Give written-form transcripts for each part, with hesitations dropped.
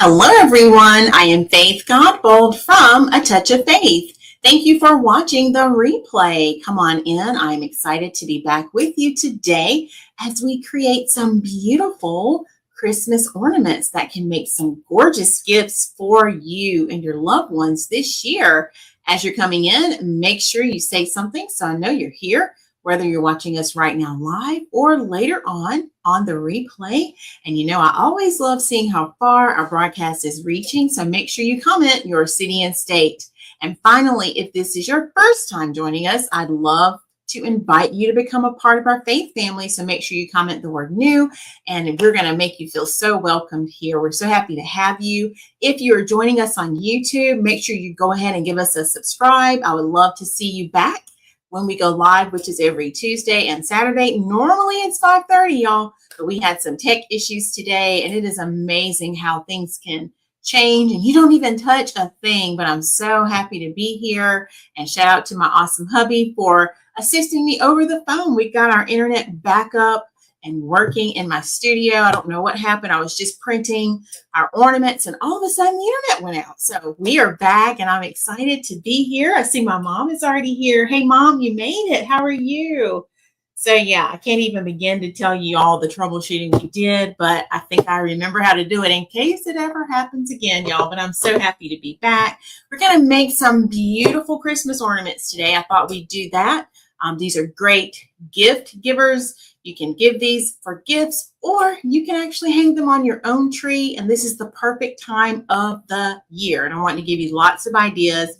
Hello, everyone. I am Faith Godbold from A Touch of Faith. Thank you for watching the replay. Come on in. I'm excited to be back with you today as we create some beautiful Christmas ornaments that can make some gorgeous gifts for you and your loved ones this year. As you're coming in, make sure you say something so I know you're here, whether you're watching us right now live or later on the replay. And you know, I always love seeing how far our broadcast is reaching. So make sure you comment your city and state. And finally, if this is your first time joining us, I'd love to invite you to become a part of our faith family. So make sure you comment the word new, and we're going to make you feel so welcomed here. We're so happy to have you. If you are joining us on YouTube, make sure you go ahead and give us a subscribe. I would love to see you back when we go live, which is every Tuesday and Saturday. Normally it's 5:30, y'all, but we had some tech issues today, and it is amazing how things can change and you don't even touch a thing. But I'm so happy to be here, and shout out to my awesome hubby for assisting me over the phone. We got our internet back up and working in my studio. I don't know what happened. I was just printing our ornaments and all of a sudden the internet went out. So we are back and I'm excited to be here. I see my mom is already here. Hey mom, you made it. How are you? So yeah, I can't even begin to tell you all the troubleshooting we did, but I think I remember how to do it in case it ever happens again, y'all. But I'm so happy to be back. We're going to make some beautiful Christmas ornaments today. I thought we'd do that. These are great gift givers. You can give these for gifts, or you can actually hang them on your own tree. And this is the perfect time of the year. And I want to give you lots of ideas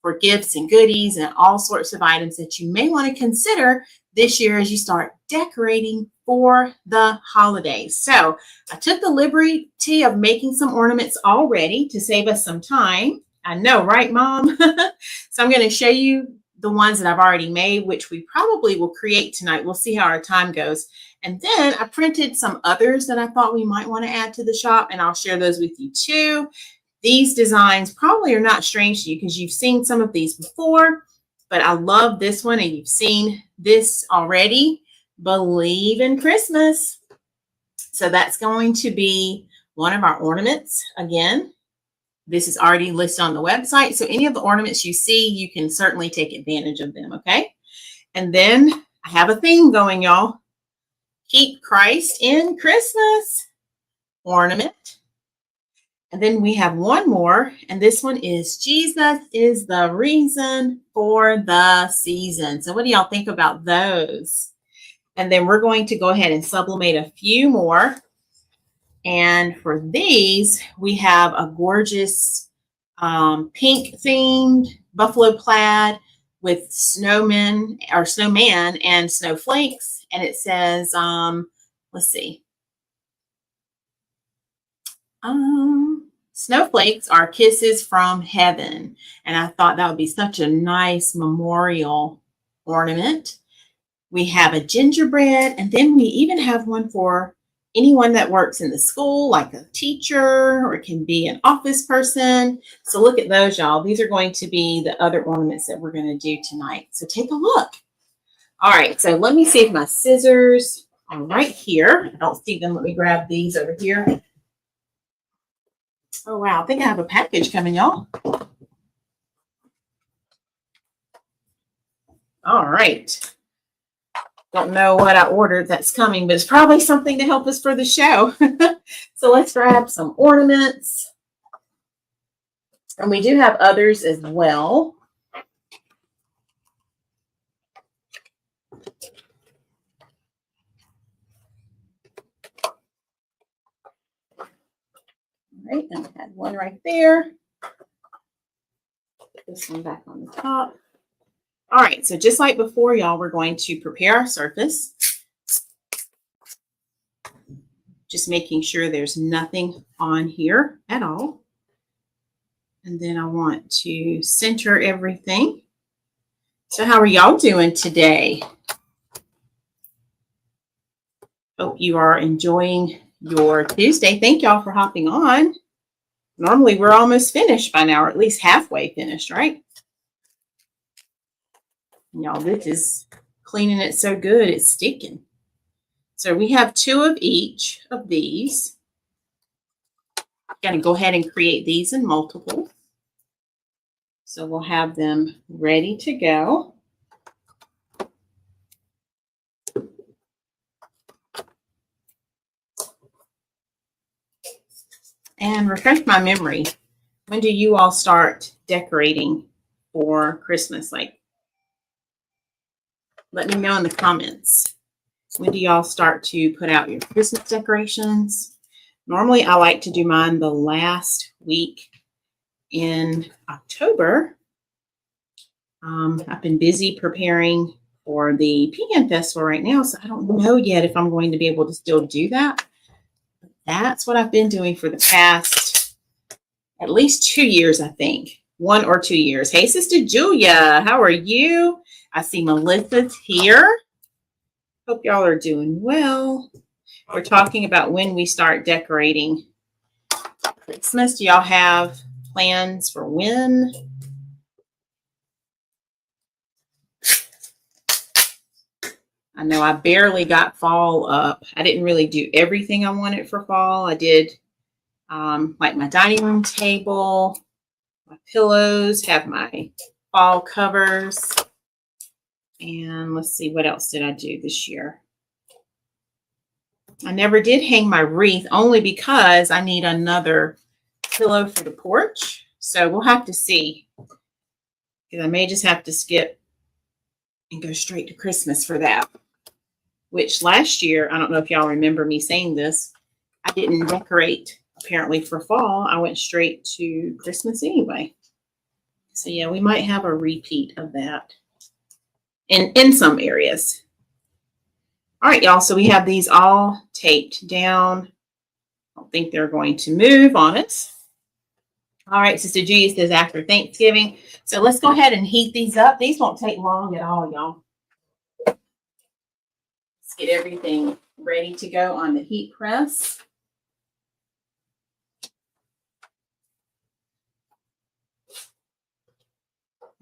for gifts and goodies and all sorts of items that you may want to consider this year as you start decorating for the holidays. So I took the liberty of making some ornaments already to save us some time. I know, right, Mom? So I'm going to show you the ones that I've already made, which we probably will create tonight. We'll see how our time goes. And then I printed some others that I thought we might want to add to the shop, and I'll share those with you too. These designs probably are not strange to you because you've seen some of these before, but I love this one, and you've seen this already. Believe in Christmas. So that's going to be one of our ornaments. Again, this is already listed on the website. So any of the ornaments you see, you can certainly take advantage of them, okay? And then I have a theme going, y'all. Keep Christ in Christmas ornament. And then we have one more, and this one is Jesus is the reason for the season. So what do y'all think about those? And then we're going to go ahead and sublimate a few more. And for these, we have a gorgeous pink themed buffalo plaid with snowmen or snowman and snowflakes. And it says, let's see. Snowflakes are kisses from heaven. And I thought that would be such a nice memorial ornament. We have a gingerbread, and then we even have one for anyone that works in the school, like a teacher, or it can be an office person. So look at those, y'all. These are going to be the other ornaments that we're going to do tonight. So take a look. All right, so let me see if my scissors are right here. I don't see them. Let me grab these over here. Oh, wow. I think I have a package coming, y'all. All right. Don't know what I ordered that's coming, but it's probably something to help us for the show. So let's grab some ornaments. And we do have others as well. All right, and I had one right there. Put this one back on the top. All right, so just like before, y'all, we're going to prepare our surface. Just making sure there's nothing on here at all. And then I want to center everything. So how are y'all doing today? Hope you are enjoying your Tuesday. Thank y'all for hopping on. Normally we're almost finished by now, or at least halfway finished, right? Y'all, this is cleaning it so good, it's sticking. So we have 2 of each of these. Going to go ahead and create these in multiple. So we'll have them ready to go. And refresh my memory. When do you all start decorating for Christmas? Like, let me know in the comments. When do y'all start to put out your Christmas decorations? Normally, I like to do mine the last week in October. I've been busy preparing for the Pecan Festival right now, so I don't know yet if I'm going to be able to still do that. That's what I've been doing for the past at least 2 years, I think. 1 or 2 years. Hey, Sister Julia, how are you? I see Melissa's here. Hope y'all are doing well. We're talking about when we start decorating Christmas. Do y'all have plans for when? I know I barely got fall up. I didn't really do everything I wanted for fall. I did like my dining room table, my pillows, have my fall covers. And let's see, what else did I do this year? I never did hang my wreath only because I need another pillow for the porch. So we'll have to see. Because I may just have to skip and go straight to Christmas for that. Which last year, I don't know if y'all remember me saying this, I didn't decorate apparently for fall. I went straight to Christmas anyway. So yeah, we might have a repeat of that in some areas. All right, y'all. So we have these all taped down. I don't think they're going to move on us. All right, Sister Julia says after Thanksgiving. So let's go ahead and heat these up. These won't take long at all, y'all. Let's get everything ready to go on the heat press.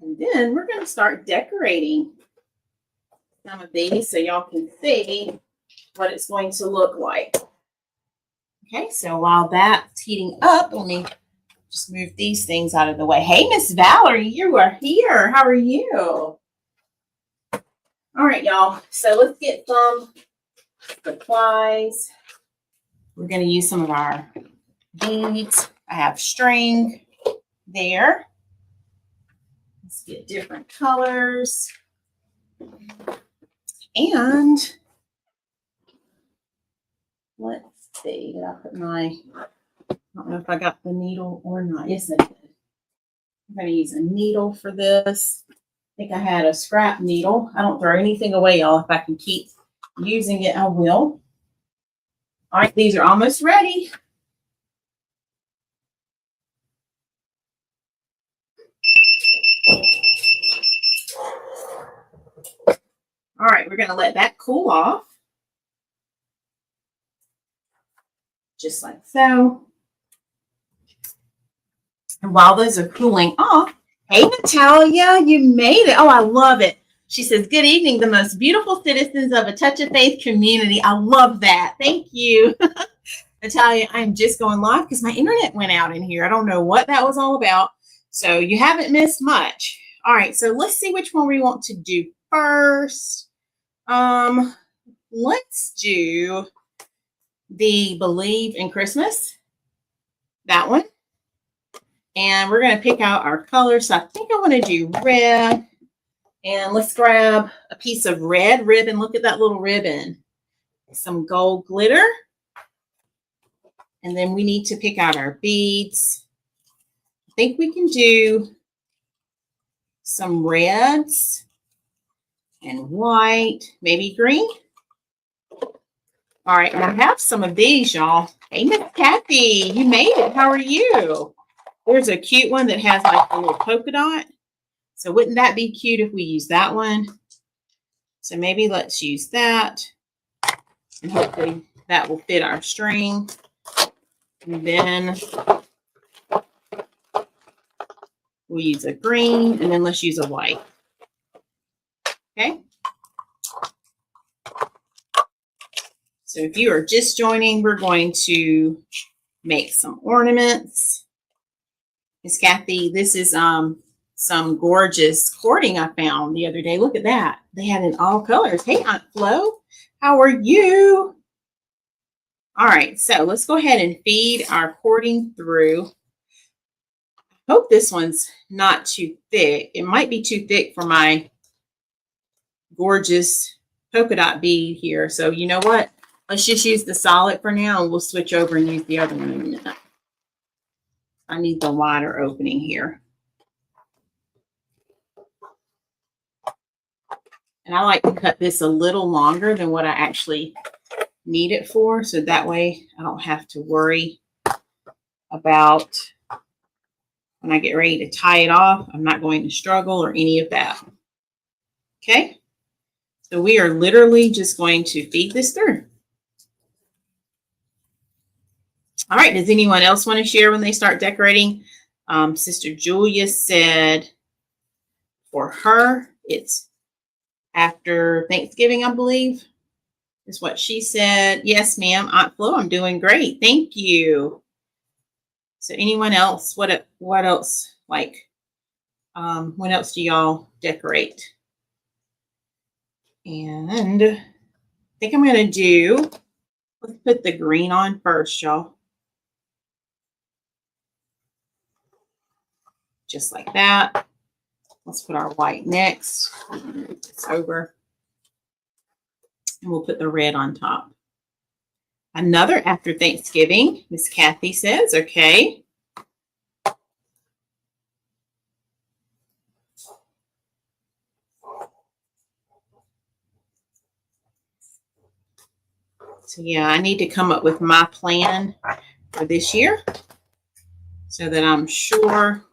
And then we're going to start decorating some of these so y'all can see what it's going to look like. Okay, so while that's heating up, let me just move these things out of the way. Hey, Miss Valerie, you are here. How are you? All right, y'all. So let's get some supplies. We're going to use some of our beads. I have string there. Let's get different colors. And let's see. Did I put my, I don't know if I got the needle or not. Yes, I did. I'm going to use a needle for this. I think I had a scrap needle. I don't throw anything away, y'all. If I can keep using it, I will. All right, these are almost ready. All right, we're going to let that cool off. Just like so. And while those are cooling off, hey, Natalia, you made it. Oh, I love it. She says, good evening, the most beautiful citizens of a Touch of Faith community. I love that. Thank you. Natalia, I'm just going live because my internet went out in here. I don't know what that was all about. So you haven't missed much. All right, so let's see which one we want to do first. Let's do the Believe in Christmas. That one. And we're going to pick out our colors. So I think I want to do red. And let's grab a piece of red ribbon. Look at that little ribbon. Some gold glitter. And then we need to pick out our beads. I think we can do some reds and white, maybe green. All right, and I have some of these, y'all. Hey, Miss Kathy, you made it. How are you? There's a cute one that has like a little polka dot. So wouldn't that be cute if we use that one? So maybe let's use that. And hopefully that will fit our string. And then we'll use a green, and then let's use a white. Okay. So if you are just joining, we're going to make some ornaments. Miss Kathy, this is some gorgeous cording I found the other day. Look at that. They had in all colors. Hey, Aunt Flo, how are you? All right, so let's go ahead and feed our cording through. Hope this one's not too thick. It might be too thick for my gorgeous polka dot bead here. So you know what? Let's just use the solid for now, and we'll switch over and use the other one in a minute. I need the wider opening here. And I like to cut this a little longer than what I actually need it for, so that way I don't have to worry about when I get ready to tie it off. I'm not going to struggle or any of that. Okay, so we are literally just going to feed this through. All right, does anyone else want to share when they start decorating? Sister Julia said for her, it's after Thanksgiving, I believe, is what she said. Yes, ma'am. Aunt Flo, I'm doing great. Thank you. So anyone else? What else? Like, when else do y'all decorate? And I think I'm going to do, let's put the green on first, y'all. Just like that. Let's put our white next. It's over. And we'll put the red on top. Another after Thanksgiving, Miss Kathy says, okay. So yeah, I need to come up with my plan for this year so that I'm sure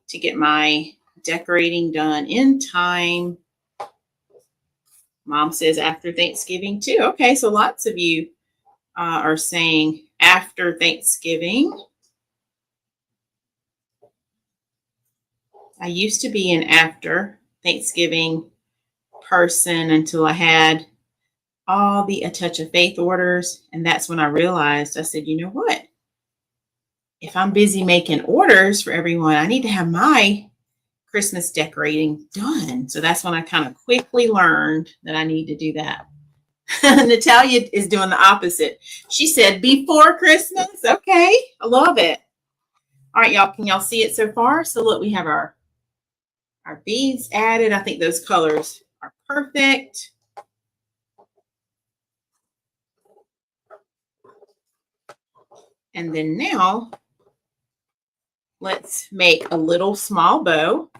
to get my decorating done in time. Mom says after Thanksgiving too. Okay, so lots of you are saying after Thanksgiving. I used to be an after Thanksgiving person until I had all the A Touch of Faith orders. And that's when I realized, I said, you know what? If I'm busy making orders for everyone, I need to have my Christmas decorating done. So that's when I kind of quickly learned that I need to do that. Natalia is doing the opposite. She said before Christmas. Okay, I love it. All right, y'all, can y'all see it so far? So look, we have our beads added. I think those colors are perfect. And then now let's make a little small bow.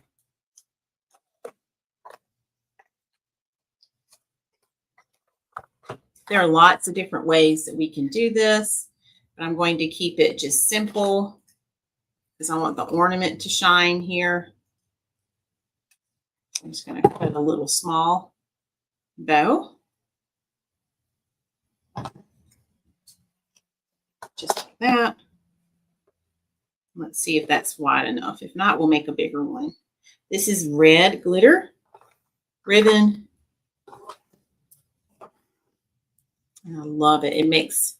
There are lots of different ways that we can do this, but I'm going to keep it just simple because I want the ornament to shine here. I'm just going to put a little small bow. Just like that. Let's see if that's wide enough. If not, we'll make a bigger one. This is red glitter ribbon. And I love it. It makes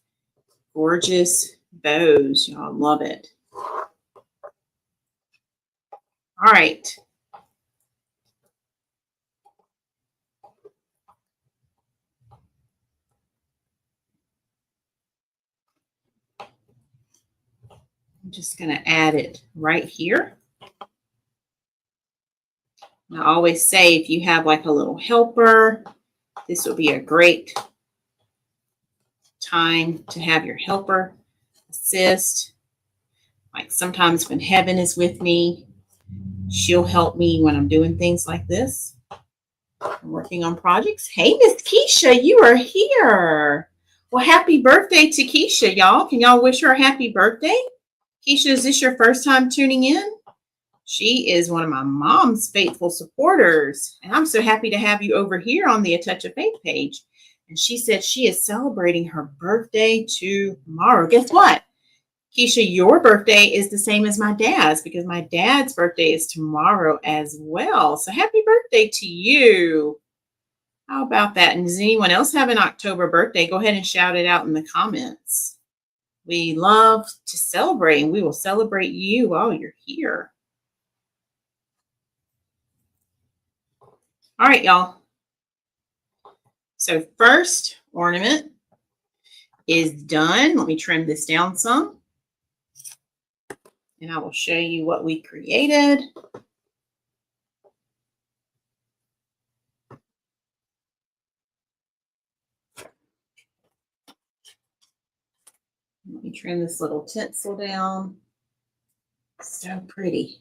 gorgeous bows. Y'all love it. All right. I'm just going to add it right here. I always say if you have like a little helper, this will be a great time to have your helper assist. Like sometimes when Heaven is with me, she'll help me when I'm doing things like this. I'm working on projects. Hey, Miss Keisha, you are here. Well, happy birthday to Keisha, y'all. Can y'all wish her a happy birthday? Keisha, is this your first time tuning in? She is one of my mom's faithful supporters. And I'm so happy to have you over here on the A Touch of Faith page. And she said she is celebrating her birthday tomorrow. Guess what? Keisha, your birthday is the same as my dad's because my dad's birthday is tomorrow as well. So happy birthday to you. How about that? And does anyone else have an October birthday? Go ahead and shout it out in the comments. We love to celebrate, and we will celebrate you while you're here. All right, y'all. So first ornament is done. Let me trim this down some, and I will show you what we created. Let me trim this little tinsel down. So pretty.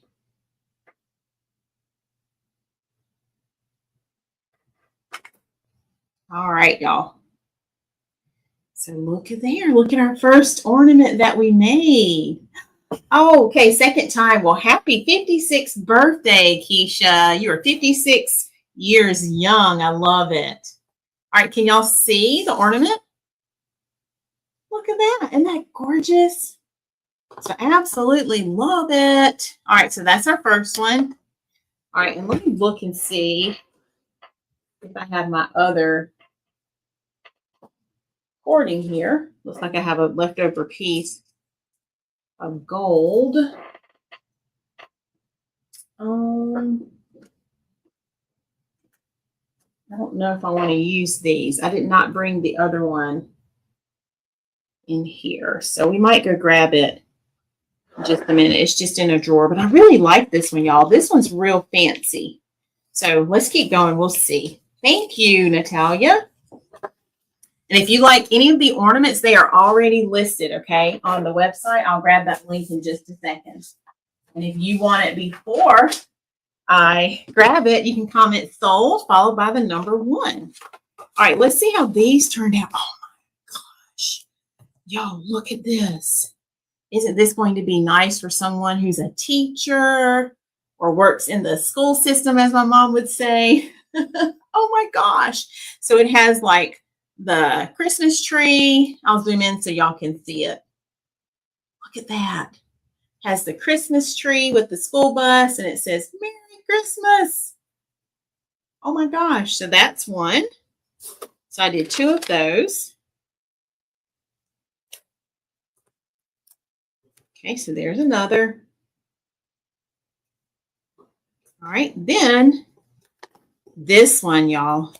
All right, y'all. So look at there. Look at our first ornament that we made. Oh, okay. Second time. Well, happy 56th birthday, Keisha. You are 56 years young. I love it. All right. Can y'all see the ornament? Look at that. Isn't that gorgeous? So I absolutely love it. All right. So that's our first one. All right. And let me look and see if I have my other hoarding here. Looks like I have a leftover piece of gold. I don't know if I want to use these. I did not bring the other one in here, so we might go grab it in just a minute. It's just in a drawer, but I really like this one, y'all. This one's real fancy. So let's keep going. We'll see. Thank you, Natalia. And if you like any of the ornaments, they are already listed, okay, on the website. I'll grab that link in just a second. And if you want it before I grab it, you can comment sold, followed by the number 1. All right, let's see how these turned out. Oh my gosh. Yo, look at this. Isn't this going to be nice for someone who's a teacher or works in the school system, as my mom would say? Oh my gosh. So it has like the Christmas tree. I'll zoom in so y'all can see it. Look at that. Has the Christmas tree with the school bus, and it says Merry Christmas. Oh my gosh. So that's one. So I did 2 of those. Okay, so there's another. All right, then this one, y'all,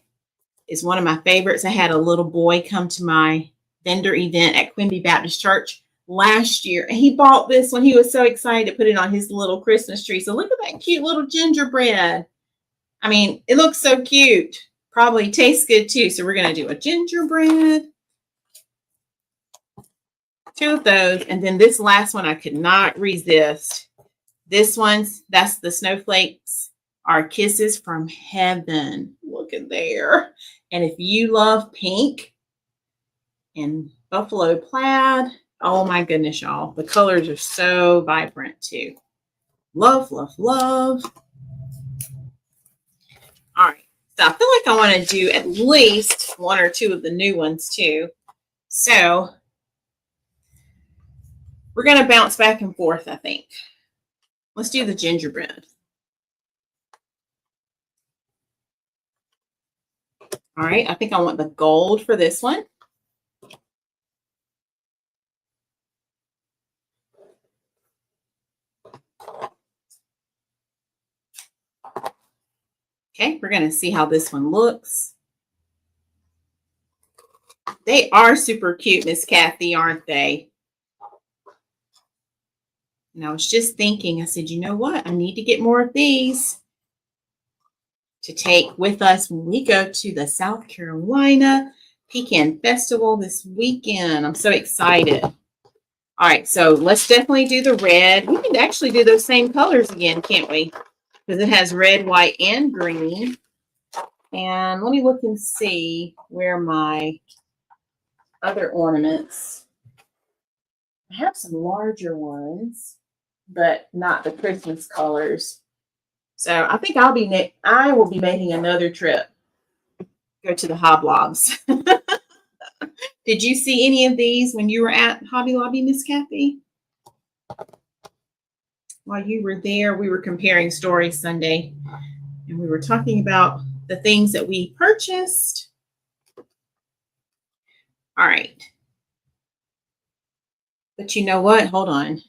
is one of my favorites. I had a little boy come to my vendor event at Quimby Baptist Church last year, and he bought this one. He was so excited to put it on his little Christmas tree. So look at that cute little gingerbread. I mean, it looks so cute. Probably tastes good too. So we're going to do a gingerbread. 2 of those. And then this last one, I could not resist. This one's, that's the snowflakes, are kisses from heaven. Look at there. And if you love pink and buffalo plaid, oh my goodness, y'all. The colors are so vibrant too. Love, love, love. All right. So I feel like I want to do at least 1 or 2 of the new ones too. So we're going to bounce back and forth, I think. Let's do the gingerbread. All right, I think I want the gold for this one. Okay, we're going to see how this one looks. They are super cute, Miss Kathy, aren't they? And I was just thinking, I said, you know what? I need to get more of these to take with us when we go to the South Carolina Pecan Festival this weekend. I'm so excited. All right, so let's definitely do the red. We can actually do those same colors again, can't we? Because it has red, white, and green. And let me look and see where my other ornaments. I have some larger ones, but not the Christmas colors. So I think I will be making another trip. Go to the Hoblobs. Did you see any of these when you were at Hobby Lobby, Miss Kathy? While you were there, we were comparing stories Sunday, and we were talking about the things that we purchased. All right. But you know what? Hold on.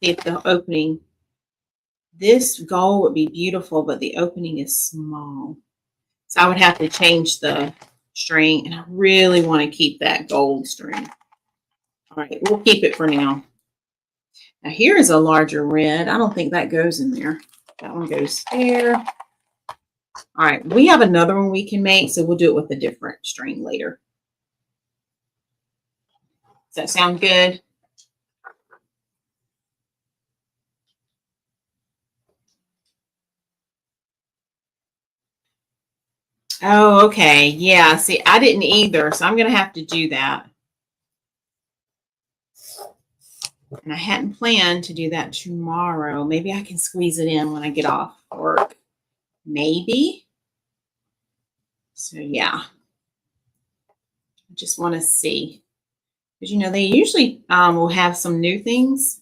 See if the opening, this gold would be beautiful, but the opening is small. So I would have to change the string, and I really want to keep that gold string. All right, we'll keep it for now. Now here is a larger red. I don't think that goes in there. That one goes there. All right, we have another one we can make, so we'll do it with a different string later. Does that sound good? Oh, okay. Yeah, see, I didn't either, so I'm going to have to do that. And I hadn't planned to do that tomorrow. Maybe I can squeeze it in when I get off work. Maybe. So, yeah. I just want to see. Because, you know, they usually will have some new things.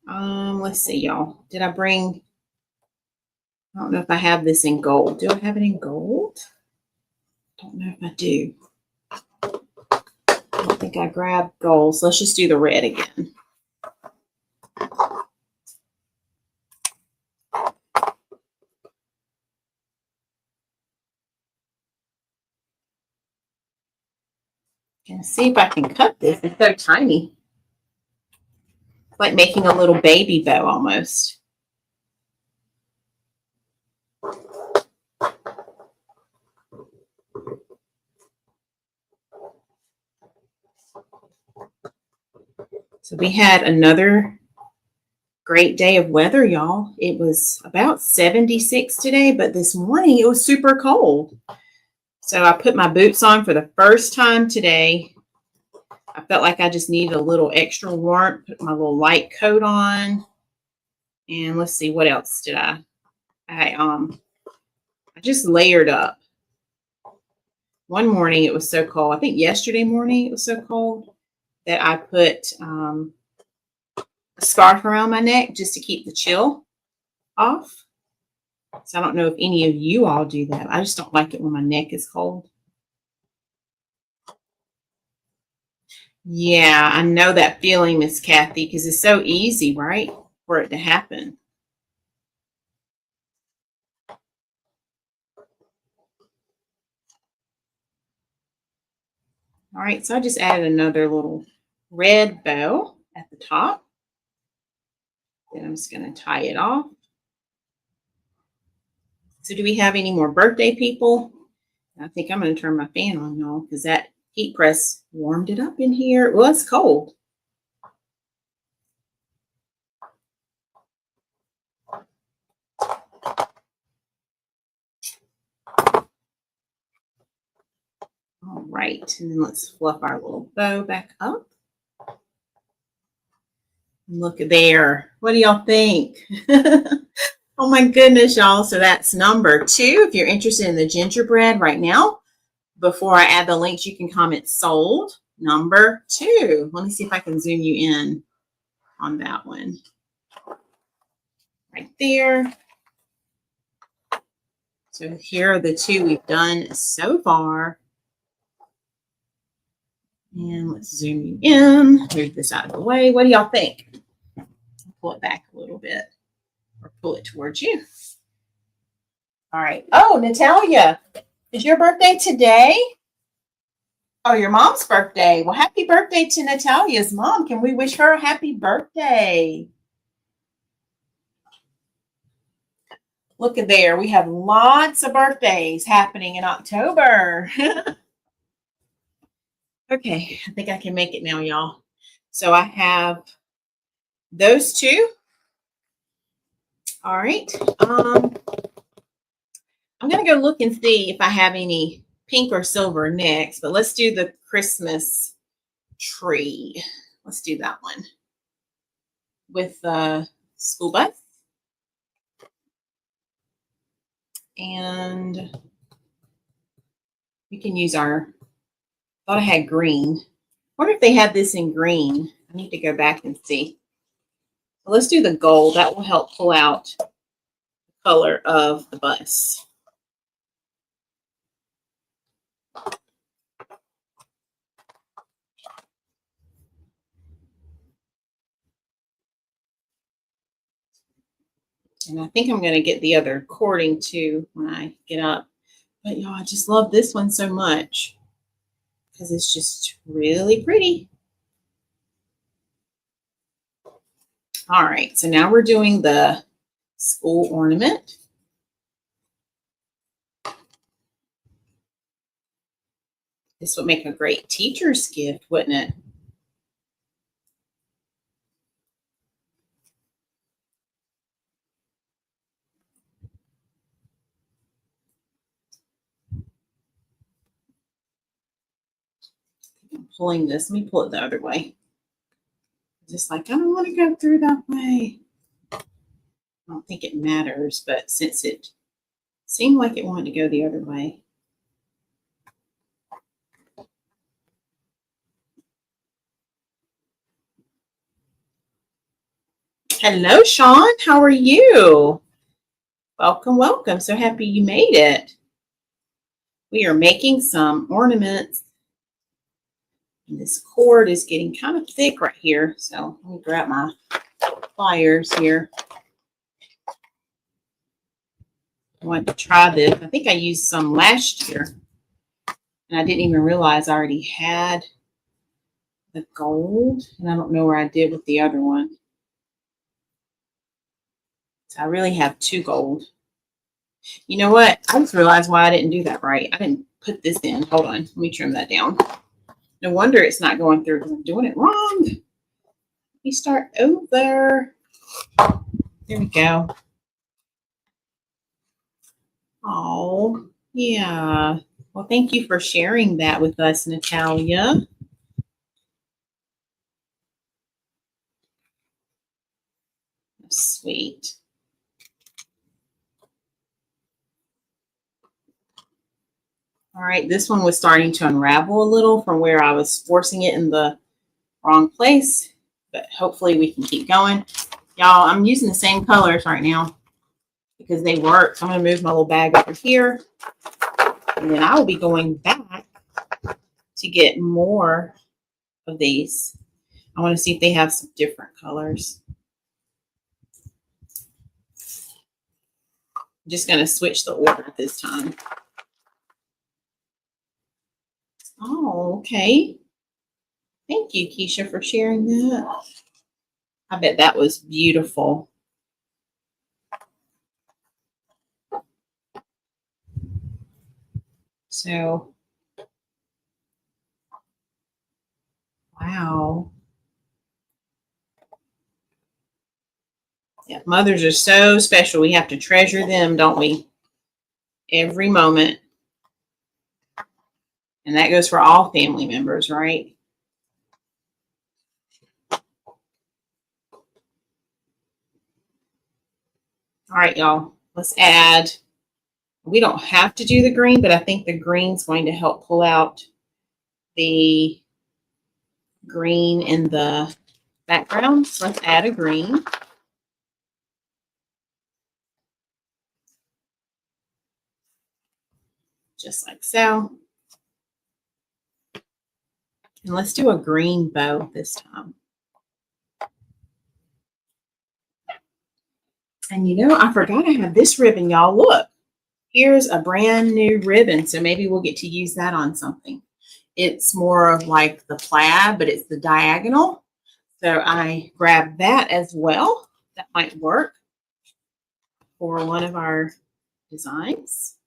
Let's see, y'all. Did I bring... I don't know if I have this in gold. Do I have it in gold? I don't know if I do. I don't think I grabbed gold. So let's just do the red again. And see if I can cut this. It's so tiny. It's like making a little baby bow almost. So we had another great day of weather, y'all. It was about 76 today, but this morning it was super cold. So I put my boots on for the first time today. I felt like I just needed a little extra warmth. Put my little light coat on. And let's see, what else did I just layered up. One morning it was so cold. I think yesterday morning it was so cold that I put a scarf around my neck just to keep the chill off. So I don't know if any of you all do that. I just don't like it when my neck is cold. Yeah, I know that feeling, Miss Kathy, because it's so easy, right, for it to happen. All right, so I just added another little red bow at the top. Then I'm just going to tie it off. So do we have any more birthday people? I think I'm going to turn my fan on, y'all, because that heat press warmed it up in here. Well, it's cold. All right, and then let's fluff our little bow back up. Look there. What do y'all think? Oh my goodness, y'all. So that's number 2. If you're interested in the gingerbread right now, before I add the links, you can comment sold. Number 2. Let me see if I can zoom you in on that one. Right there. So here are the 2 we've done so far. And let's zoom you in. Move this out of the way. What do y'all think? Pull it back a little bit or pull it towards you. All right. Oh, Natalia, is your birthday today? Oh, your mom's birthday. Well, happy birthday to Natalia's mom. Can we wish her a happy birthday? Look at there. We have lots of birthdays happening in October. Okay, I think I can make it now, y'all. So I have those 2. All right. I'm going to go look and see if I have any pink or silver next, but let's do the Christmas tree. Let's do that one with the school bus. And we can use our, I thought I had green. I wonder if they had this in green. I need to go back and see. So let's do the gold. That will help pull out the color of the bus. And I think I'm going to get the other cording too when I get up. But y'all, I just love this one so much because it's just really pretty. All right, so now we're doing the school ornament. This would make a great teacher's gift, wouldn't it? I'm pulling this. Let me pull it the other way. Just like, I don't want to go through that way. I don't think it matters, but since it seemed like it wanted to go the other way. Hello, Sean. How are you? Welcome, welcome. So happy you made it. We are making some ornaments. And this cord is getting kind of thick right here. So let me grab my pliers here. I want to try this. I think I used some last year. And I didn't even realize I already had the gold. And I don't know where I did with the other one. So I really have 2 gold. You know what? I just realized why I didn't do that right. I didn't put this in. Hold on. Let me trim that down. No wonder it's not going through because I'm doing it wrong. Let me start over. There we go. Oh, yeah. Well, thank you for sharing that with us, Natalia. Sweet. All right, this one was starting to unravel a little from where I was forcing it in the wrong place, but hopefully we can keep going. Y'all, I'm using the same colors right now because they work. So I'm going to move my little bag over here, and then I will be going back to get more of these. I want to see if they have some different colors. I'm just going to switch the order this time. Oh, okay. Thank you, Keisha, for sharing that. I bet that was beautiful. So, wow. Yeah, mothers are so special. We have to treasure them, don't we? Every moment. And that goes for all family members, right? All right, y'all. Let's add. We don't have to do the green, but I think the green's going to help pull out the green in the background. So let's add a green. Just like so. And let's do a green bow this time. And you know, I forgot I have this ribbon, y'all. Look, here's a brand new ribbon. So maybe we'll get to use that on something. It's more of like the plaid, but it's the diagonal. So I grabbed that as well. That might work for one of our designs.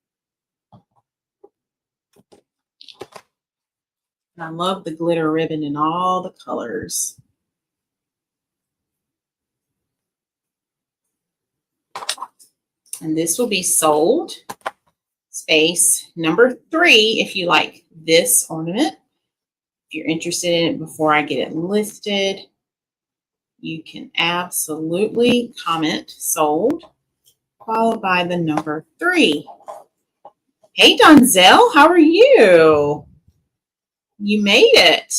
And I love the glitter ribbon in all the colors. And this will be sold space number 3 if you like this ornament. If you're interested in it before I get it listed, you can absolutely comment sold, followed by the number 3. Hey, Donzel, how are you? You made it.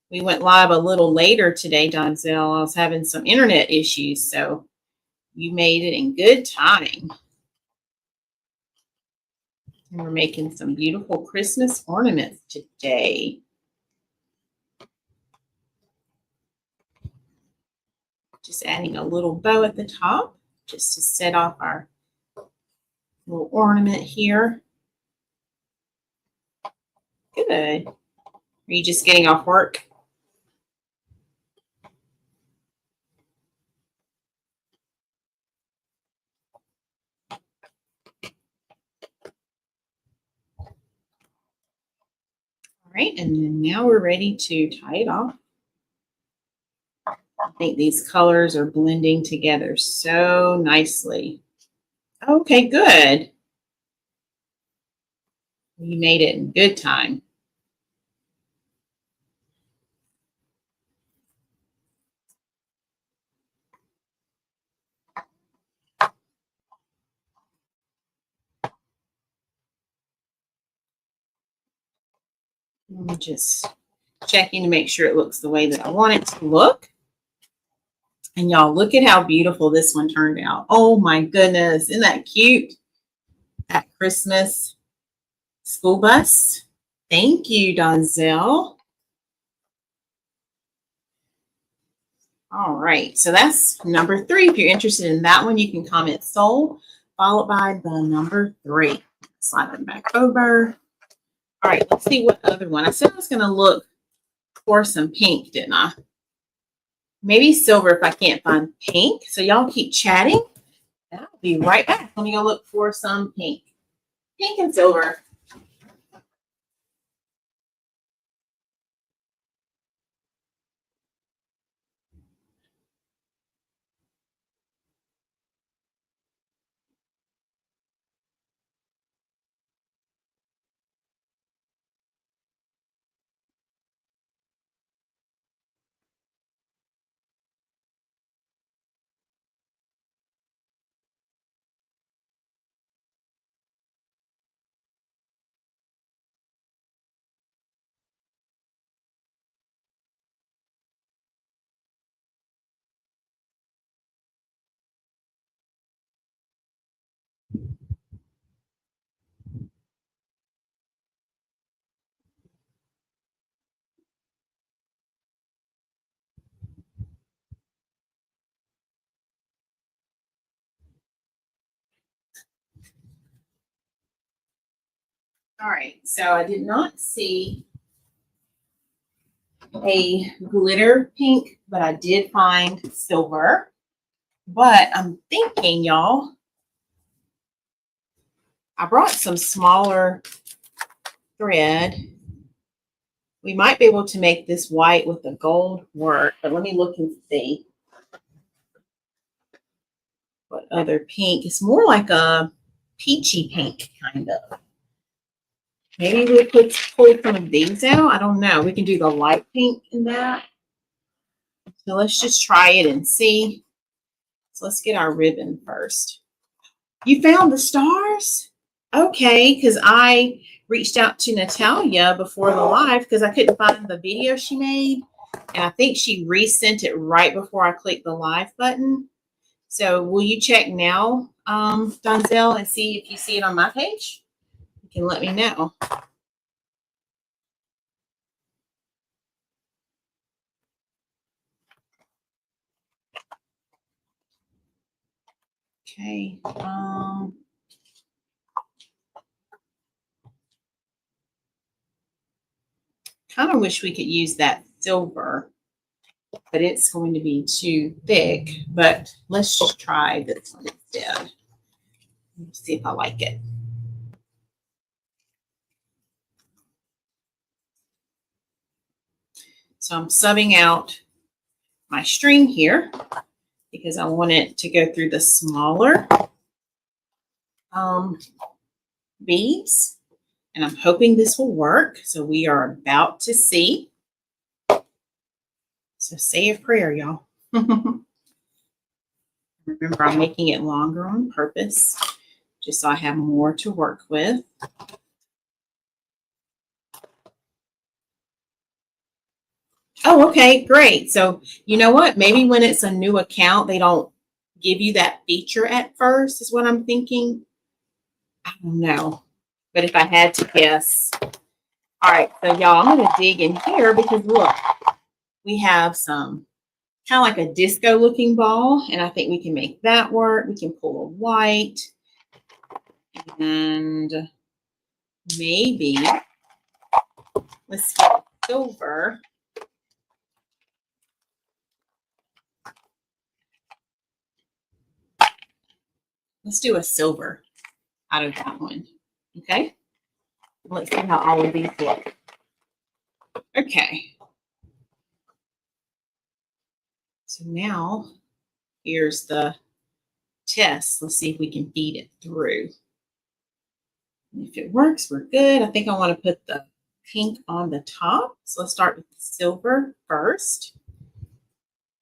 We went live a little later today, Donzel. I was having some internet issues, so you made it in good time. And we're making some beautiful Christmas ornaments today. Just adding a little bow at the top just to set off our little ornament here. Good. Are you just getting off work? All right, and then now we're ready to tie it off. I think these colors are blending together so nicely. Okay, good. You made it in good time. I'm just checking to make sure it looks the way that I want it to look. And y'all, look at how beautiful this one turned out. Oh my goodness, isn't that cute? That Christmas school bus. Thank you, Donzel. All right, so that's number 3. If you're interested in that one, you can comment sold, followed by the number 3. Slide them back over. All right, let's see what other one. I said I was going to look for some pink, didn't I? Maybe silver if I can't find pink. So y'all keep chatting. I'll be right back. Let me go look for some pink. Pink and silver. All right, so I did not see a glitter pink, but I did find silver. But I'm thinking, y'all, I brought some smaller thread. We might be able to make this white with the gold work, but let me look and see what other pink. It's more like a peachy pink, kind of. Maybe we'll pull some of these out. I don't know. We can do the light pink in that. So let's just try it and see. So let's get our ribbon first. You found the stars? Okay, because I reached out to Natalia before the live because I couldn't find the video she made. And I think she resent it right before I clicked the live button. So will you check now, Donzel, and see if you see it on my page? You can let me know. Okay. Kind of wish we could use that silver, but it's going to be too thick. But let's just try this one instead. Let's see if I like it. So I'm subbing out my string here because I want it to go through the smaller beads. And I'm hoping this will work. So we are about to see. So say a prayer, y'all. Remember, I'm making it longer on purpose, just so I have more to work with. Oh, okay, great. So you know what? Maybe when it's a new account, they don't give you that feature at first, is what I'm thinking. I don't know. But if I had to guess. All right, so y'all, I'm going to dig in here because look, we have some kind of like a disco looking ball. And I think we can make that work. We can pull a white and maybe let's get silver. Let's do a silver out of that one. Okay. Let's see how all of these look. Okay. So now here's the test. Let's see if we can feed it through. And if it works, we're good. I think I want to put the pink on the top. So let's start with the silver first.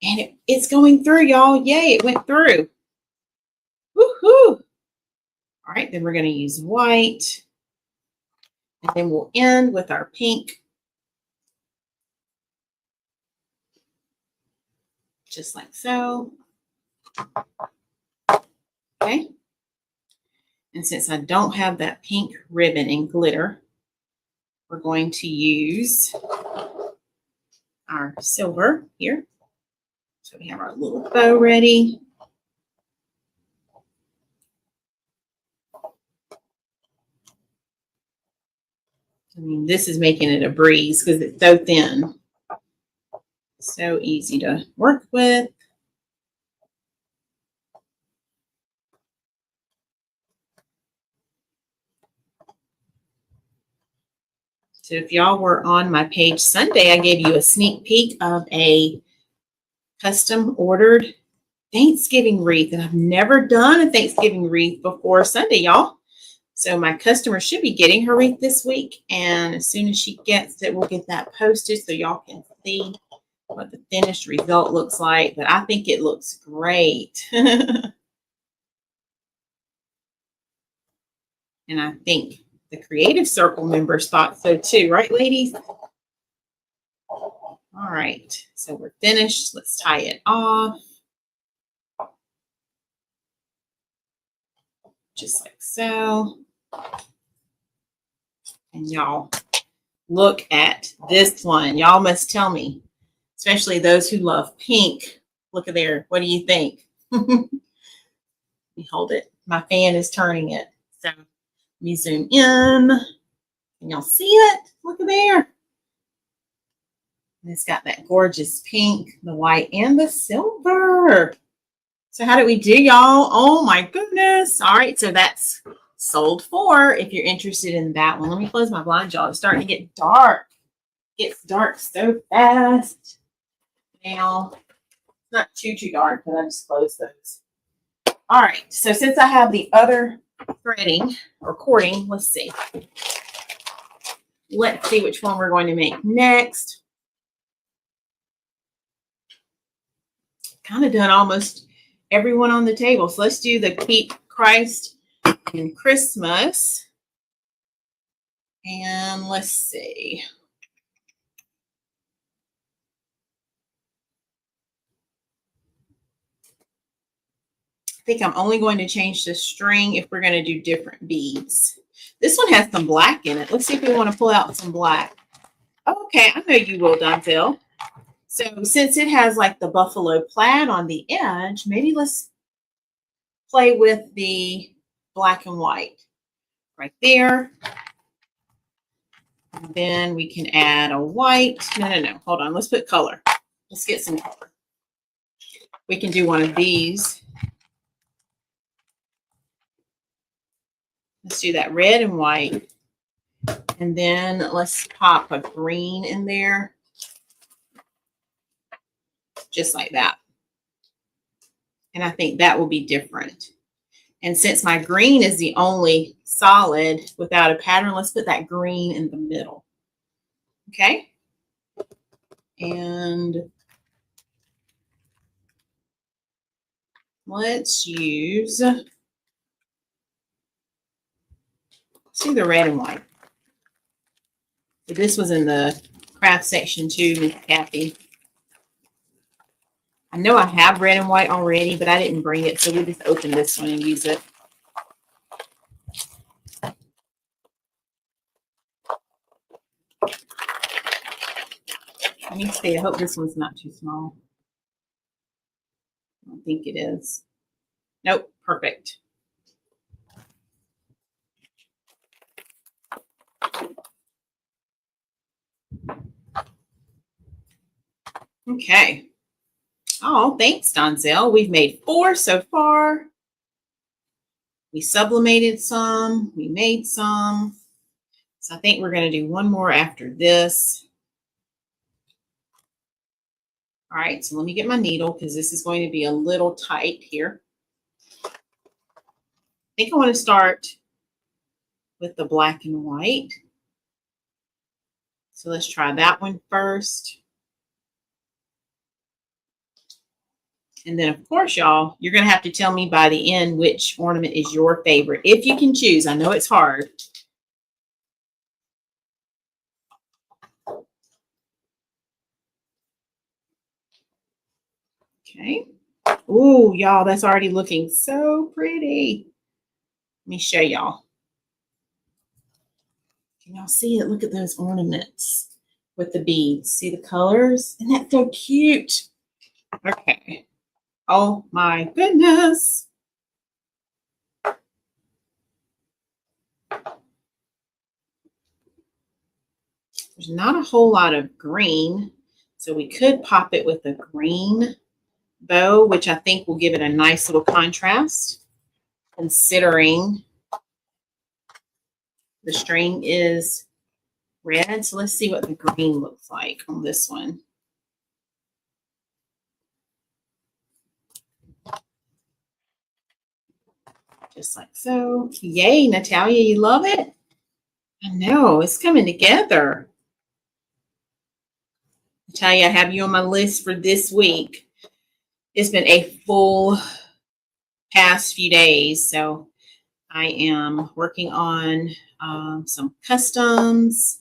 And it's going through, y'all. Yay, it went through. Woohoo! All right, then we're going to use white. And then we'll end with our pink. Just like so. Okay. And since I don't have that pink ribbon and glitter, we're going to use our silver here. So we have our little bow ready. I mean, this is making it a breeze because it's so thin. So easy to work with. So if y'all were on my page Sunday, I gave you a sneak peek of a custom ordered Thanksgiving wreath. And I've never done a Thanksgiving wreath before Sunday, y'all. So my customer should be getting her wreath this week. And as soon as she gets it, we'll get that posted so y'all can see what the finished result looks like. But I think it looks great. And I think the Creative Circle members thought so too, right, ladies? All right, so we're finished. Let's tie it off. Just like so. And y'all, look at this one. Y'all must tell me, especially those who love pink. Look at there. What do you think? Let me hold it. My fan is turning it. So let me zoom in. Can y'all see it? Look at there. And it's got that gorgeous pink, the white, and the silver. So how did we do, y'all? Oh my goodness. All right, so that's sold for if you're interested in that one. Let me close my blind, y'all. It's starting to get dark. It gets dark so fast. Now, it's not too dark, but I just closed those. All right, so since I have the other threading or cording, let's see. Let's see which one we're going to make next. Kind of done almost everyone on the table. So let's do the Keep Christ in Christmas. And let's see. I think I'm only going to change the string if we're going to do different beads. This one has some black in it. Let's see if we want to pull out some black. Okay, I know you will, Donzel. So since it has like the buffalo plaid on the edge, maybe let's play with the black and white right there. And then we can add a white. No. Hold on. Let's put color. Let's get some color. We can do one of these. Let's do that red and white. And then let's pop a green in there. Just like that. And I think that will be different. And since my green is the only solid without a pattern, let's put that green in the middle. Okay. And let's use, let's do the red and white. So this was in the craft section too, Miss Kathy. I know I have red and white already, but I didn't bring it, so we'll just open this one and use it. Let me see. I hope this one's not too small. think it is. Nope, perfect. Okay. Oh, thanks, Donzel. We've made 4 so far. We sublimated some. We made some. So I think we're going to do 1 more after this. All right, so let me get my needle because this is going to be a little tight here. I think I want to start with the black and white. So let's try that one first. And then, of course, y'all, you're going to have to tell me by the end which ornament is your favorite, if you can choose. I know it's hard. Okay. Ooh, y'all, that's already looking so pretty. Let me show y'all. Can y'all see it? Look at those ornaments with the beads. See the colors? Isn't that so cute? Okay. Oh my goodness. There's not a whole lot of green, so we could pop it with a green bow, which I think will give it a nice little contrast, considering the string is red. So let's see what the green looks like on this one. Just like so. Yay, Natalia, you love it? I know, it's coming together. Natalia, I have you on my list for this week. It's been a full past few days, so I am working on some customs.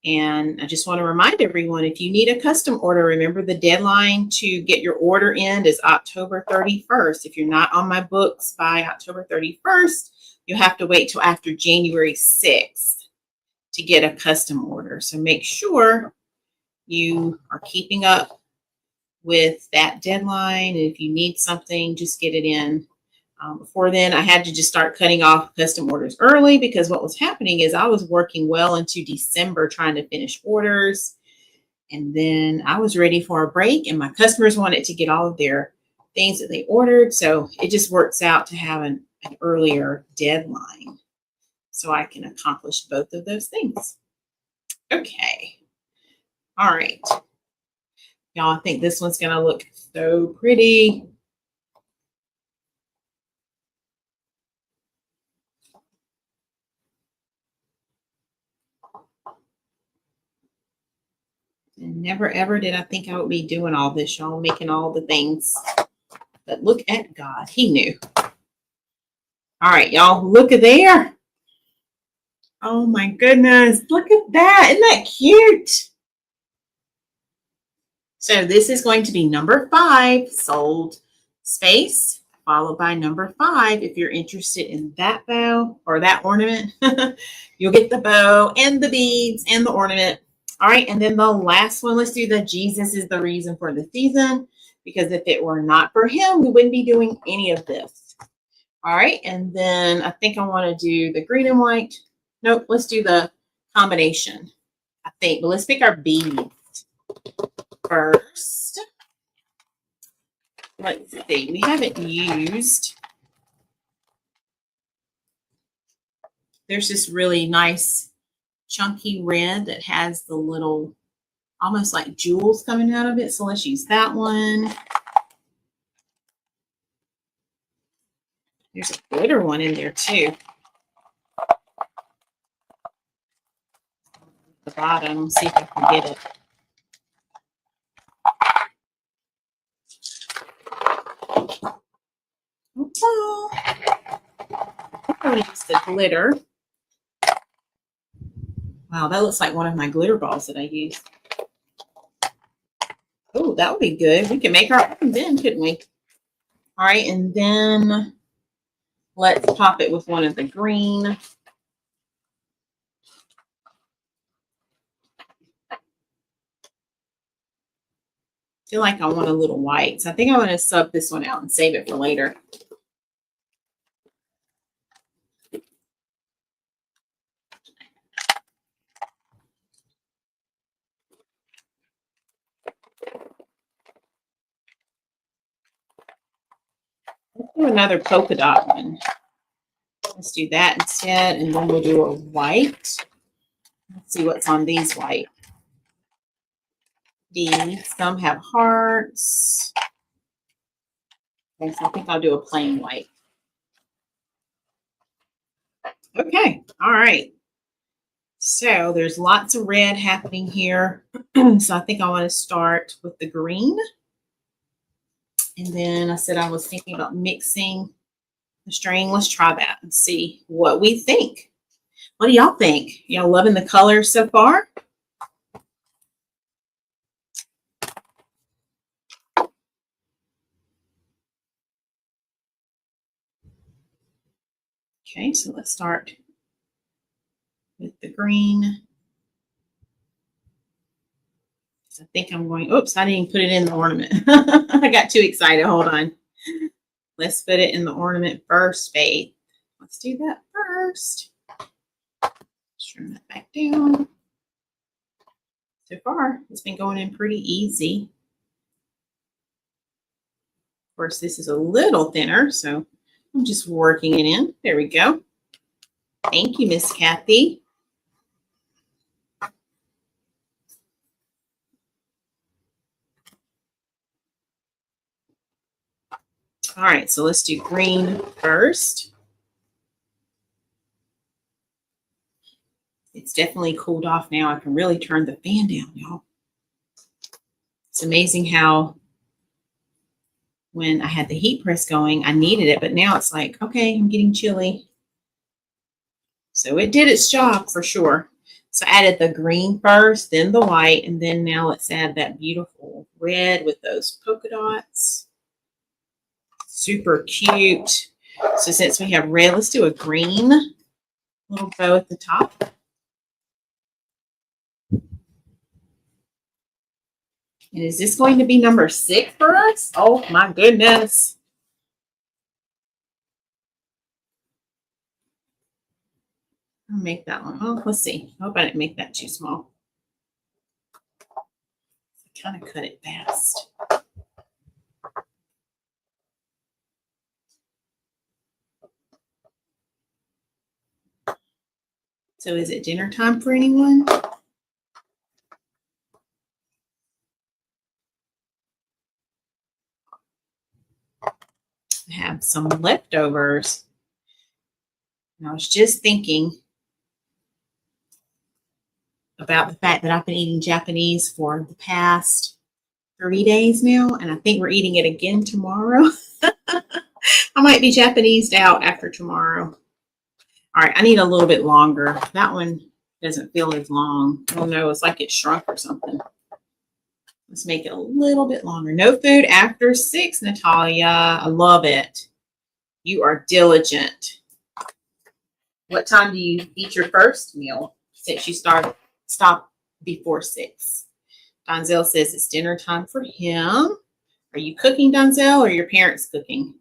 And I just want to remind everyone, if you need a custom order, remember the deadline to get your order in is October 31st. If you're not on my books by October 31st, you'll have to wait till after January 6th to get a custom order. So make sure you are keeping up with that deadline. And if you need something, just get it in. Before then, I had to just start cutting off custom orders early because what was happening is I was working well into December trying to finish orders. And then I was ready for a break and my customers wanted to get all of their things that they ordered. So it just works out to have an earlier deadline so I can accomplish both of those things. Okay. All right. Y'all, I think this one's going to look so pretty. And never ever did I think I would be doing all this, y'all, making all the things. But look at God. He knew. All right, y'all, look at there. Oh my goodness. Look at that. Isn't that cute? So this is going to be number 5, sold space, followed by number 5. If you're interested in that bow or that ornament, you'll get the bow and the beads and the ornament. All right, and then the last one, let's do the Jesus is the reason for the season, because if it were not for him, we wouldn't be doing any of this. All right, and then I think I want to do the green and white. Nope, let's do the combination, I think. But let's pick our beads first. Let's see, we haven't used. There's this really nice chunky red that has the little almost like jewels coming out of it. So let's use that one. There's a glitter one in there too. The bottom, see if I can get it. Oh, I'm going to use the glitter. Wow, that looks like one of my glitter balls that I used. Oh, that would be good. We can make our own then, couldn't we? All right, and then let's pop it with one of the green. feel like I want a little white. So I think I'm going to sub this one out and save it for later. Let's do another polka dot one. Let's do that instead, and then we'll do a white. Let's see what's on these white. Some have hearts. Okay, so I think I'll do a plain white. Okay, all right. So there's lots of red happening here. So I think I want to start with the green. And then I said I was thinking about mixing the string. Let's try that and see what we think. What do y'all think? Y'all loving the colors so far? Okay, so let's start with the green. I think I'm going, oops, I didn't put it in the ornament. I got too excited. Hold on. Let's put it in the ornament first, Faith. Let's do that first. Trim that back down. So far, it's been going in pretty easy. Of course, this is a little thinner, so I'm just working it in. There we go. Thank you, Miss Kathy. All right, so let's do green first. It's definitely cooled off now. I can really turn the fan down, y'all. It's amazing how when I had the heat press going, I needed it, but now it's like, okay, I'm getting chilly. So it did its job for sure. So I added the green first, then the white, and then now let's add that beautiful red with those polka dots. Super cute. So since we have red, let's do a green little bow at the top. And is this going to be number 6 for us? Oh my goodness. I'll make that one. Oh, let's see. I hope I didn't make that too small. I kind of cut it fast. So is it dinner time for anyone? I have some leftovers. And I was just thinking about the fact that I've been eating Japanese for the past 3 days now, and I think we're eating it again tomorrow. I might be Japanesed out after tomorrow. All right, I need a little bit longer. That one doesn't feel as long. Oh no, it's like it shrunk or something. Let's make it a little bit longer. No food after 6, Natalia. I love it. You are diligent. What time do you eat your first meal since you stop before 6? Donzel says it's dinner time for him. Are you cooking, Donzel, or your parents cooking?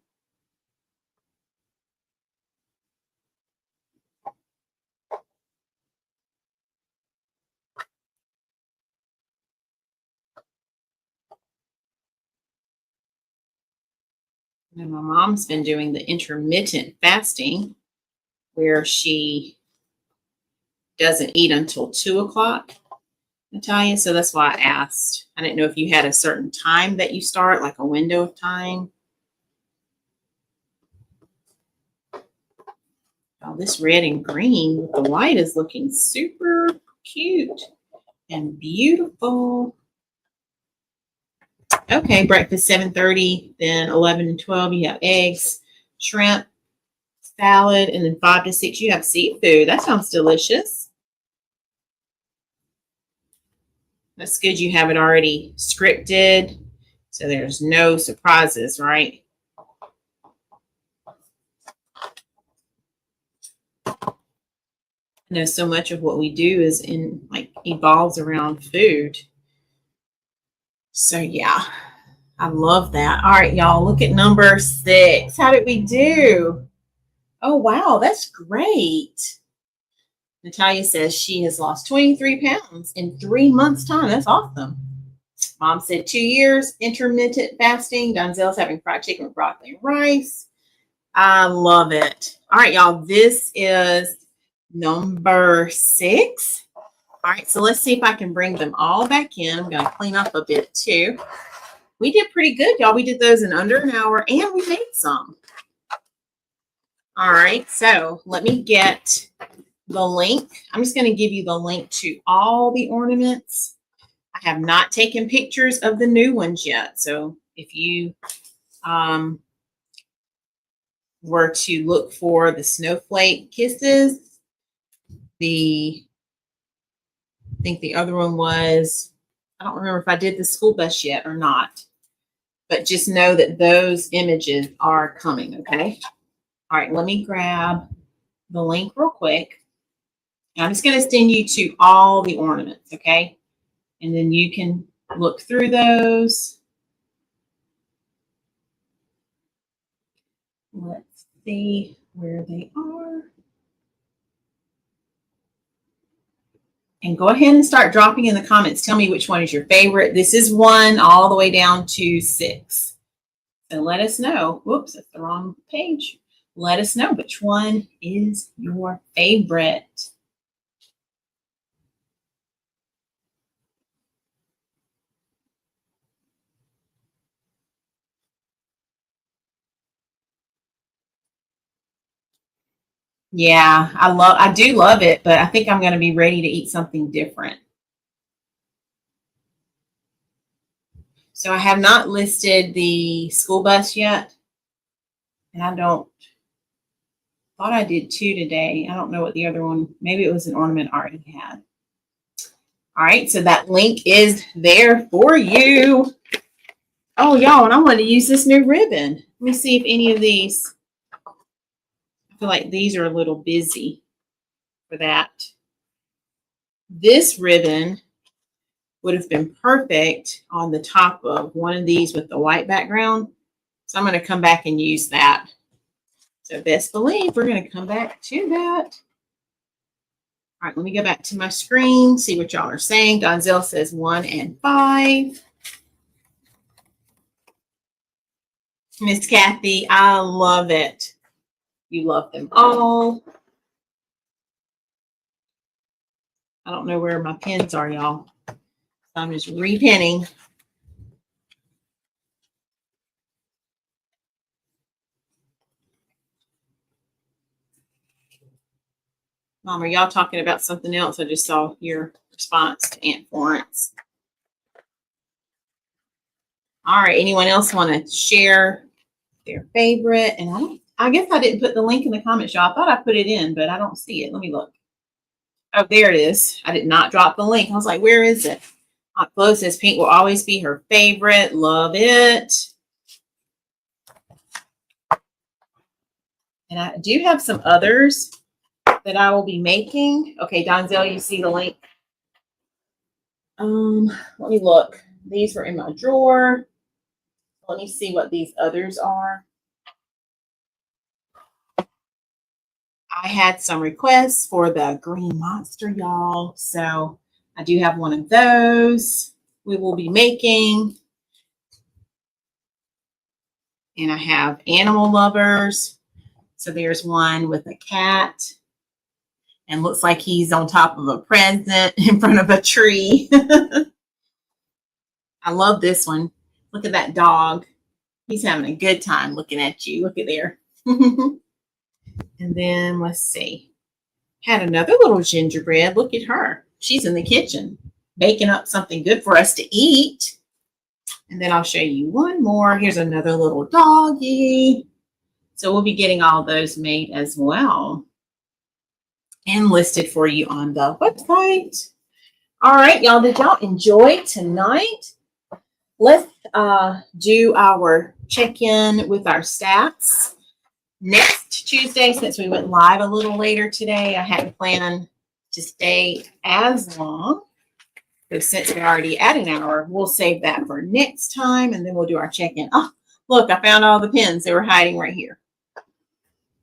And my mom's been doing the intermittent fasting where she doesn't eat until 2 o'clock, Natalia. So that's why I asked. I didn't know if you had a certain time that you start, like a window of time. Oh, this red and green with the white is looking super cute and beautiful. Okay, breakfast 7:30, then 11 and 12 you have eggs, shrimp, salad, and then 5 to 6 you have seafood. That sounds delicious. That's good you have it already scripted, so there's no surprises, right? I know so much of what we do is evolves around food. So yeah, I love that. All right, y'all, look at number 6. How did we do? Oh, wow, that's great. Natalia says she has lost 23 pounds in 3 months' time. That's awesome. Mom said 2 years intermittent fasting. Donzel's having fried chicken with broccoli and rice. I love it. All right, y'all, this is number 6. All right, so let's see if I can bring them all back in. I'm going to clean up a bit too. We did pretty good, y'all. We did those in under an hour and we made some. All right, so let me get the link. I'm just going to give you the link to all the ornaments. I have not taken pictures of the new ones yet. So if you were to look for the snowflake kisses, I think the other one was, I don't remember if I did the school bus yet or not, but just know that those images are coming, okay? All right, let me grab the link real quick. And I'm just going to send you to all the ornaments, okay? And then you can look through those. Let's see where they are. And go ahead and start dropping in the comments. Tell me which one is your favorite. This is 1 all the way down to 6. So let us know. Whoops, that's the wrong page. Let us know which one is your favorite. Yeah, I do love it, but I think I'm going to be ready to eat something different. So I have not listed the school bus yet. And thought I did 2 today. I don't know what the other one, maybe it was an ornament I already had. All right, so that link is there for you. Oh, y'all, and I want to use this new ribbon. Let me see if any of these, I feel like these are a little busy for that. This ribbon would have been perfect on the top of one of these with the white background. So I'm going to come back and use that. So best believe we're going to come back to that. All right, let me go back to my screen, see what y'all are saying. Donzel says 1 and 5. Miss Kathy, I love it. You love them all. I don't know where my pens are, y'all. So I'm just repinning. Mom, are y'all talking about something else? I just saw your response to Aunt Florence. All right, anyone else want to share their favorite? And I guess I didn't put the link in the comments, y'all. I thought I put it in, but I don't see it. Let me look. Oh, there it is. I did not drop the link. I was like, where is it? Aunt Flo says pink will always be her favorite. Love it. And I do have some others that I will be making. Okay, Donzel, you see the link? Let me look. These were in my drawer. Let me see what these others are. I had some requests for the green monster, y'all. So I do have one of those we will be making. And I have animal lovers. So there's one with a cat. And looks like he's on top of a present in front of a tree. I love this one. Look at that dog. He's having a good time looking at you. Look at there. And then let's see. Had another little gingerbread. Look at her. She's in the kitchen baking up something good for us to eat. And then I'll show you one more. Here's another little doggy. So we'll be getting all those made as well and listed for you on the website. All right, y'all. Did y'all enjoy tonight? Let's do our check-in with our stats. Next Tuesday, since we went live a little later today, I hadn't planned to stay as long. So since we're already at an hour, we'll save that for next time, and then we'll do our check-in. Oh, look, I found all the pins. They were hiding right here.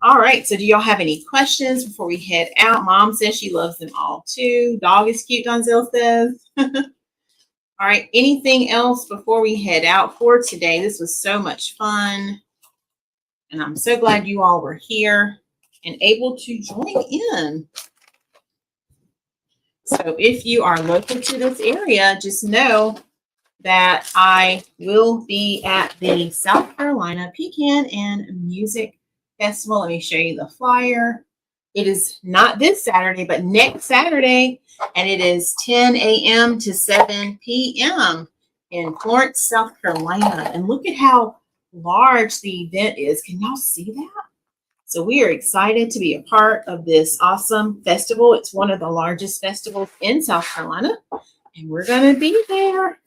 All right, so do y'all have any questions before we head out? Mom says she loves them all too. Dog is cute, Donzel says. All right, anything else before we head out for today? This was so much fun, and I'm so glad you all were here and able to join in. So if you are local to this area, just know that I will be at the South Carolina Pecan and Music Festival. Let me show you the flyer. It is not this Saturday, but next Saturday, and it is 10 a.m. to 7 p.m. in Florence, South Carolina. And look at how large the event is. Can y'all see that? So we are excited to be a part of this awesome festival. It's one of the largest festivals in South Carolina, and we're going to be there.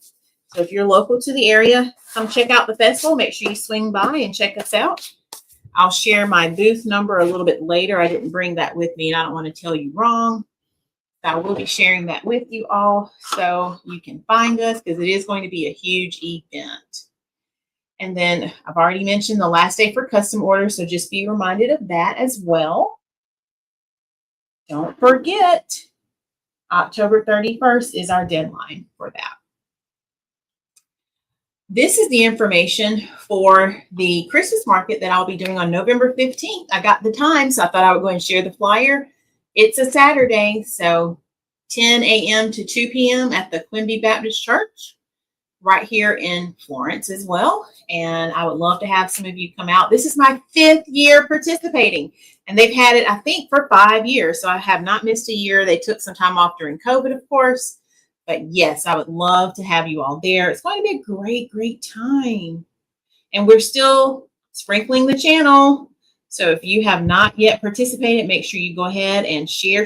So if you're local to the area, come check out the festival. Make sure you swing by and check us out. I'll share my booth number a little bit later. I didn't bring that with me, and I don't want to tell you wrong. I will be sharing that with you all so you can find us, because it is going to be a huge event. And then I've already mentioned the last day for custom orders, so just be reminded of that as well. Don't forget, October 31st is our deadline for that. This is the information for the Christmas market that I'll be doing on November 15th. I got the time, so I thought I would go and share the flyer. It's a Saturday, so 10 a.m. to 2 p.m. at the Quimby Baptist Church, right here in Florence as well. And I would love to have some of you come out. This is my 5th year participating, and they've had it, I think, for 5 years. So I have not missed a year. They took some time off during COVID, of course. But yes, I would love to have you all there. It's going to be a great, great time. And we're still sprinkling the channel. So if you have not yet participated, make sure you go ahead and share.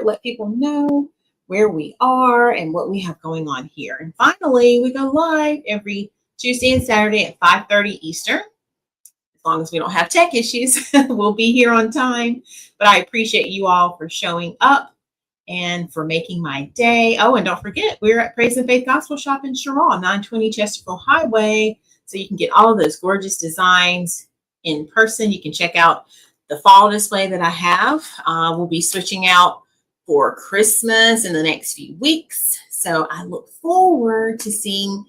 Let people know where we are and what we have going on here. And finally, we go live every Tuesday and Saturday at 5:30 Eastern. As long as we don't have tech issues, we'll be here on time. But I appreciate you all for showing up and for making my day. Oh, and don't forget, we're at Praise and Faith Gospel Shop in Sherrall, 920 Chesterfield Highway. So you can get all of those gorgeous designs in person. You can check out the fall display that I have. We'll be switching out for Christmas in the next few weeks. So I look forward to seeing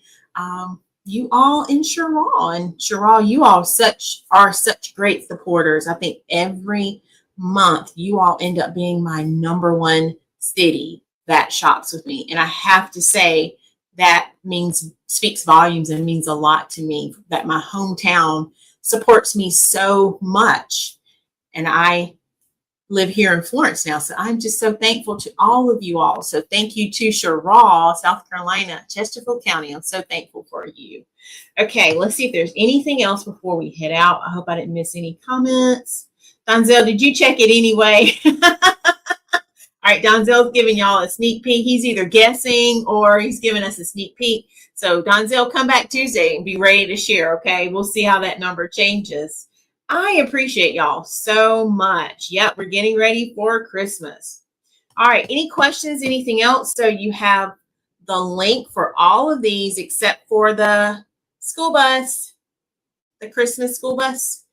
you all in Sherrall. And Sherrall, you all are such great supporters. I think every month you all end up being my #1 city that shops with me. And I have to say that speaks volumes and means a lot to me that my hometown supports me so much. And I live here in Florence now, so I'm just so thankful to all of you all. So thank you to Sherrall, South Carolina, Chesterfield County. I'm so thankful for you. Okay, let's see if there's anything else before we head out. I hope I didn't miss any comments. Donzel, did you check it anyway? All right, Donzel's giving y'all a sneak peek. He's either guessing or he's giving us a sneak peek. So Donzel, come back Tuesday and be ready to share, okay? We'll see how that number changes. I appreciate y'all so much. Yep, we're getting ready for Christmas. All right, any questions, anything else? So you have the link for all of these except for the school bus, the Christmas school bus,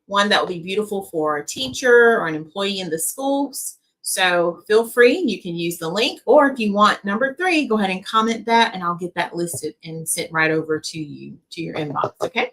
one that will be beautiful for a teacher or an employee in the schools. So feel free, you can use the link, or if you want number 3, go ahead and comment that and I'll get that listed and sent right over to you, to your inbox, okay?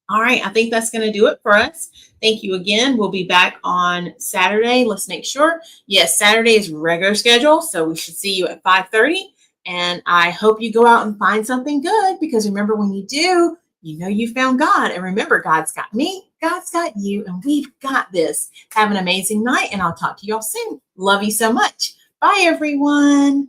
All right, I think that's going to do it for us. Thank you again. We'll be back on Saturday. Let's make sure. Yes, Saturday is regular schedule, so we should see you at 5:30. And I hope you go out and find something good, because remember, when you do, you know you found God. And remember, God's got me, God's got you, and we've got this. Have an amazing night, and I'll talk to you all soon. Love you so much. Bye, everyone.